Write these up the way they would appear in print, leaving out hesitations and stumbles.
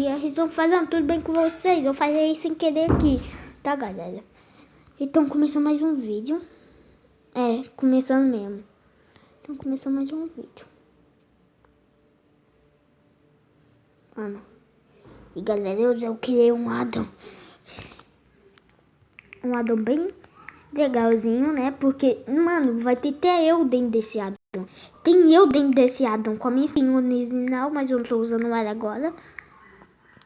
Estou falando tudo bem com vocês. Eu falei sem querer aqui, tá, galera? Então começou mais um vídeo. Começando mesmo. Então começou mais um vídeo. Mano. E galera, eu criei um addon. Um addon bem legalzinho, né? Porque, mano, vai ter até eu dentro desse addon. Tem eu dentro desse addon com a minha skin original, mas eu não tô usando ela agora.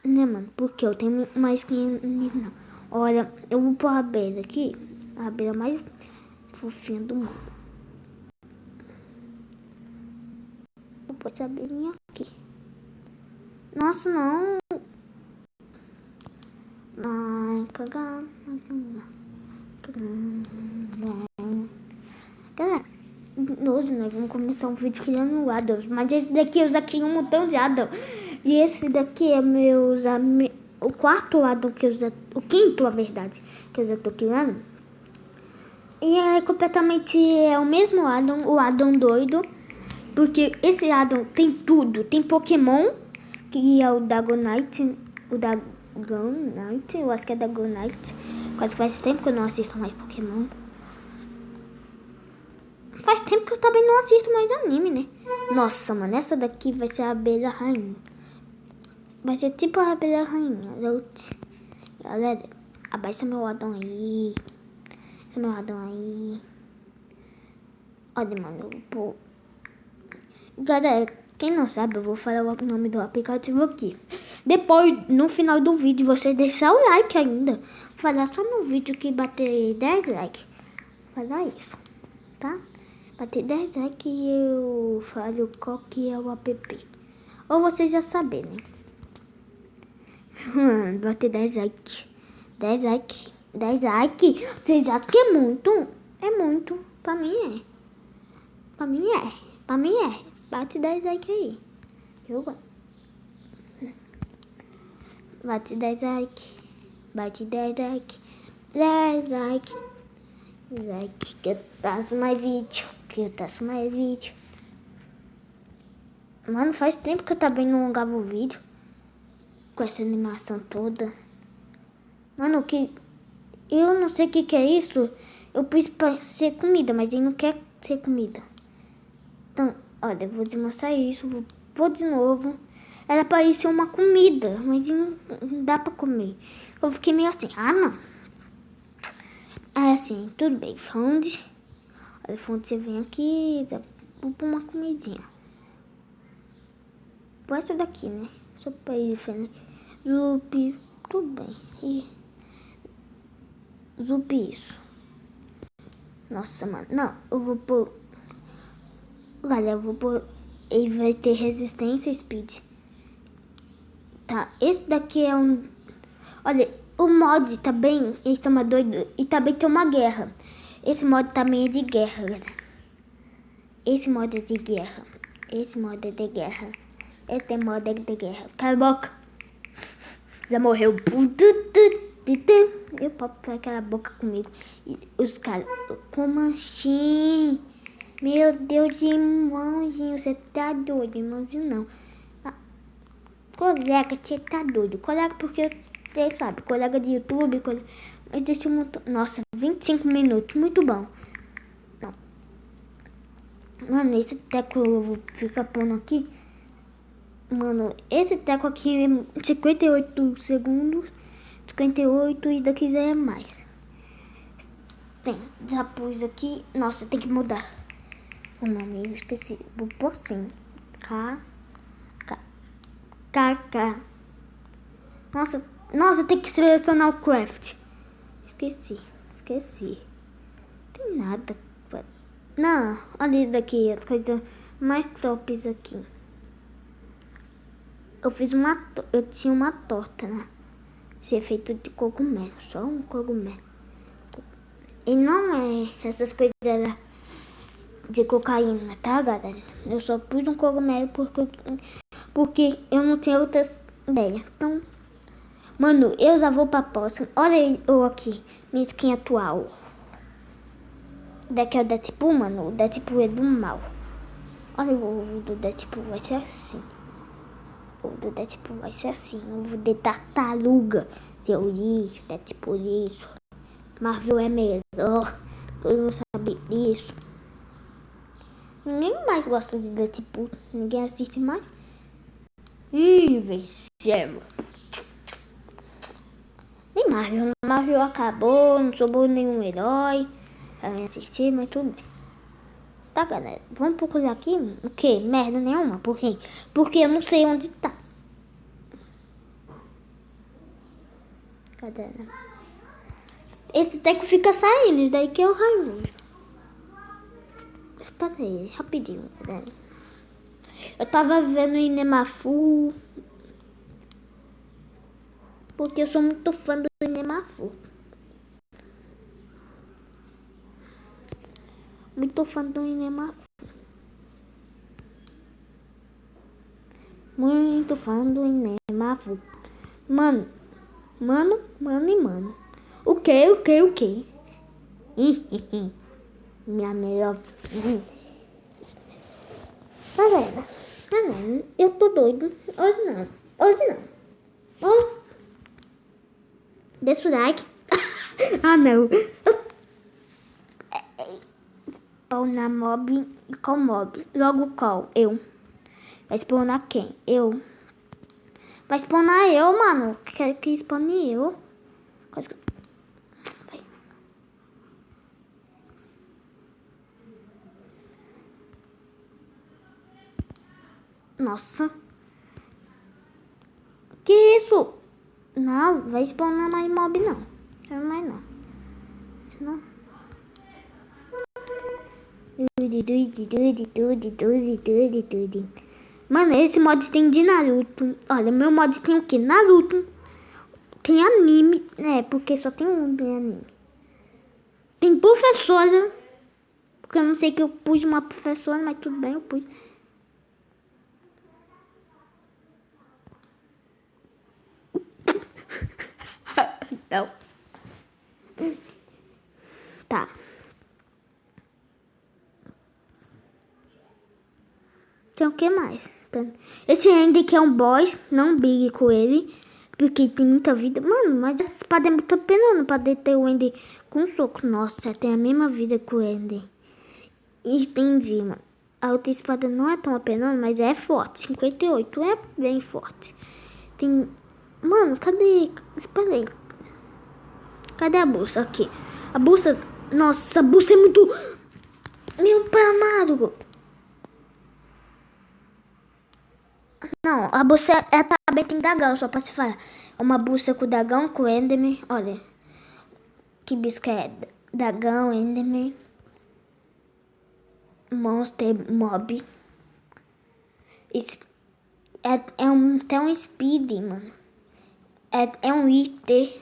Né, mano? Porque eu tenho uma skin original. Olha, eu vou pôr a abelha aqui. A abelha mais fofinha do mundo. Vou pôr essa abelhinha aqui. Nossa, não. Vai cagar. Galera, hoje nós vamos começar um vídeo criando addons. Mas esse daqui eu já criei um montão de addon. E esse daqui é o quarto addon que eu já... O quinto, na verdade, que eu já tô criando. E é completamente o mesmo addon, o addon doido. Porque esse addon tem tudo. Tem Pokémon, que é o Dragonite. O Dragonite, eu acho que é Dragonite. Quase faz tempo que eu não assisto mais Pokémon. Faz tempo que eu também não assisto mais anime, né? Nossa, mano, essa daqui vai ser a abelha rainha. Vai ser tipo a abelha rainha. Galera, abaixa meu addon aí. Abaixa meu addon aí. Olha, mano, galera, quem não sabe, eu vou falar o nome do aplicativo aqui. Depois, no final do vídeo, você deixar o like ainda. Falar só no vídeo que bater 10 likes. Falar isso, tá? Bater 10 likes e eu falo qual que é o app. Ou vocês já sabem, né? Bater 10 likes. 10 likes. 10 likes. Vocês acham que é muito? É muito. Pra mim é. Pra mim é. Pra mim é. Bate 10 likes aí. Eu gosto. Bate 10 likes. Bate 10 likes. 10 likes. Like que eu faço mais vídeo. Mano, faz tempo que eu também não gravo o vídeo. Com essa animação toda. Mano, eu não sei o que é isso. Eu pus pra ser comida, mas ele não quer ser comida. Então, olha, eu vou desmostrar isso. Vou pôr de novo. Ela parecia uma comida, mas não dá pra comer. Eu fiquei meio assim, não. Aí assim, tudo bem, Fonde. Olha, Fonde, você vem aqui, vou pôr uma comidinha. Vou essa daqui, né? Só pra ir diferente. Zup, tudo bem. E Zup isso. Nossa, mano, não, eu vou pôr... Galera, eu vou pôr... Ele vai ter resistência speed. Tá, esse daqui é um... Olha, o mod também, eles estão doido e também tem uma guerra. Esse mod também é de guerra, galera. Esse mod é de guerra. Esse mod é de guerra. Esse mod é de guerra. Cala a boca. Já morreu. Eu posso aquela boca comigo. E os caras, como assim? Meu Deus, irmãozinho, você tá doido, irmãozinho não. Colega, você tá doido. Colega, porque você sabe, colega de YouTube, mas esse muito... Nossa, 25 minutos, muito bom. Não. Mano, esse teco eu vou ficar pondo aqui. Mano, esse teco aqui é 58 segundos. 58 e daqui já é mais. Tem, já pus aqui. Nossa, tem que mudar o nome, eu esqueci. Vou pôr assim. KK. Nossa, tem que selecionar o craft. Esqueci. Tem nada. Não, olha daqui as coisas mais tops aqui. Eu tinha uma torta, né? Ser feito de cogumelo, só um cogumelo. E não é essas coisas de cocaína, tá, galera? Eu só pus um cogumelo porque eu não tinha outras ideias. Então, mano, eu já vou pra próxima. Olha eu aqui, minha skin atual. Daqui é o Deadpool, mano. O Deadpool é do mal. Olha o ovo do Deadpool, vai ser assim. O do Deadpool vai ser assim. O de tartaruga. Seu lixo, Deadpool lixo. Marvel é melhor. Todo mundo sabe disso. Ninguém mais gosta de Deadpool. Ninguém assiste mais. Ih, vencemos. Nem Marvel. Marvel acabou. Não sobrou nenhum herói pra me assistir, mas tudo bem. Tá, galera, vamos procurar aqui o que? Merda nenhuma, por quê? Porque eu não sei onde tá. Cadê? Esse teco fica saindo, isso daí que é o raivoso. Espera aí, rapidinho, galera. Eu tava vendo em Nemafu, porque eu sou muito fã do Nemafu. Muito fã do Nemafu. Muito fã do Nemafu. Mano. O que? Minha melhor. Tá vendo? Eu tô doido. Hoje não. Oh. Deixa o like. Ah, não. Spawnar mob com mob. Logo qual? Eu. Vai spawnar quem? Eu. Vai spawnar eu, mano. Quero que spawne eu. Quase que... Vai. Nossa. Que isso? Não, vai spawnar mais mob não. Quero mais não. Senão... Mano, esse mod tem de Naruto. Olha, meu mod tem o que? Naruto. Tem anime, né? Porque só tem um de anime. Tem professora. Porque eu não sei que eu pus uma professora, mas tudo bem, eu pus. Não. Tá. Tem o que mais? Esse Andy que é um boss, não brigue com ele. Porque tem muita vida. Mano, mas essa espada é muito penando pra deter o Andy com um soco. Nossa, tem a mesma vida que o Andy. Entendi, mano. A outra espada não é tão apenando, mas é forte. 58 é bem forte. Tem... Mano, cadê? Espera aí. Cadê a bolsa? Aqui. A bolsa... Nossa, a bolsa é muito... Meu pai amado. Não, a bolsa é também tem dragão, só pra se falar. É uma bolsa com dragão, com Enderman. Olha. Que bicho que é? Dragão, Enderman. Monster, mob. Tem um speed, mano. É um item.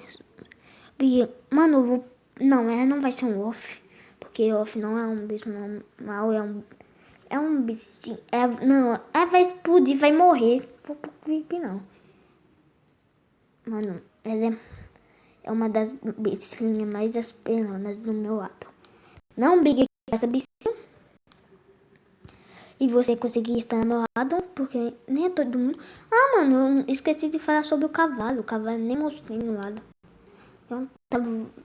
Mano, eu vou... Não vai ser um wolf. Porque wolf não é um bicho normal, é um bichinho. Vai explodir, vai morrer. Vou pro creep, não. Mano, ela é uma das bichinhas mais esperadas do meu lado. Não brigue com essa bichinha. E você conseguir estar no meu lado, porque nem é todo mundo. Ah, mano, eu esqueci de falar sobre o cavalo. O cavalo nem mostrei no lado.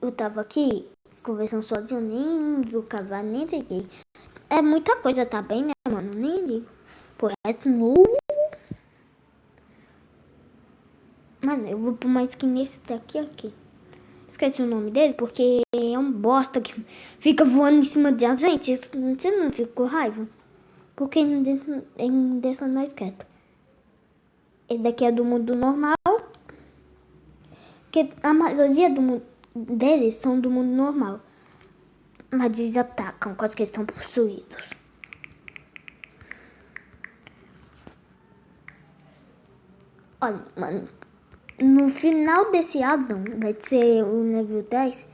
Eu tava aqui conversando sozinho, nem vi o cavalo, nem liguei. É muita coisa, tá bem, né, mano? Nem ligo. Por resto, mano, eu vou pôr uma skin nesse daqui aqui. Esqueci o nome dele, porque é um bosta que fica voando em cima de a gente. Você não fica com raiva? Porque ele deixa nós quieto. Esse daqui é do mundo normal. Que a maioria deles são do mundo normal. Mas eles atacam quando eles estão possuídos. Olha, mano. No final desse addon, vai ser o nível 10.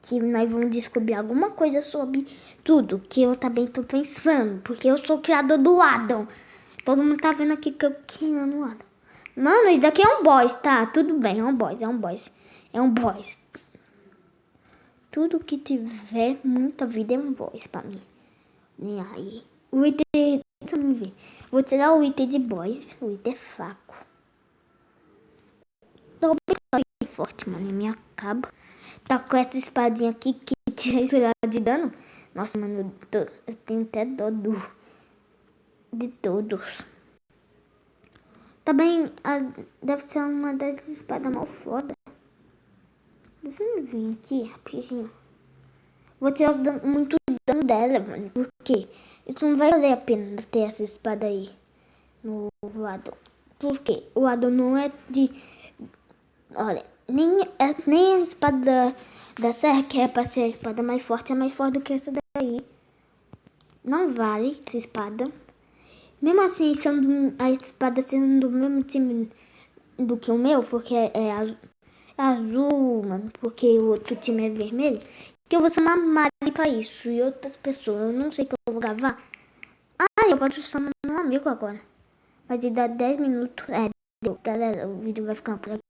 Que nós vamos descobrir alguma coisa sobre tudo. Que eu também tô pensando. Porque eu sou o criador do addon. Todo mundo tá vendo aqui que eu criando o addon. Mano, isso daqui é um boss, tá? Tudo bem, é um boss. Tudo que tiver muita vida é um boss pra mim. Nem aí. O item Deixa eu ver. Vou tirar o item de boy. O item é fraco. Tô bem forte, mano. Me acaba. Tá com essa espadinha aqui que tira isso lá de dano. Nossa, mano, eu tenho até dó de todos. Também deve ser uma das espadas mal foda. Deixa eu vir aqui rapidinho. Vou tirar muito dano dela, mano. Porque isso não vai valer a pena ter essa espada aí no lado. Porque o lado não é de... Olha, nem a espada da serra, que é pra ser a espada mais forte, é mais forte do que essa daí. Não vale essa espada. Mesmo assim, sendo a espada sendo do mesmo time do que o meu, porque é azul, mano, porque o outro time é vermelho, que eu vou chamar Mari pra isso e outras pessoas. Eu não sei que eu vou gravar. Ah, eu posso chamar um amigo agora. Vai te dar 10 minutos. Galera, o vídeo vai ficar por aqui.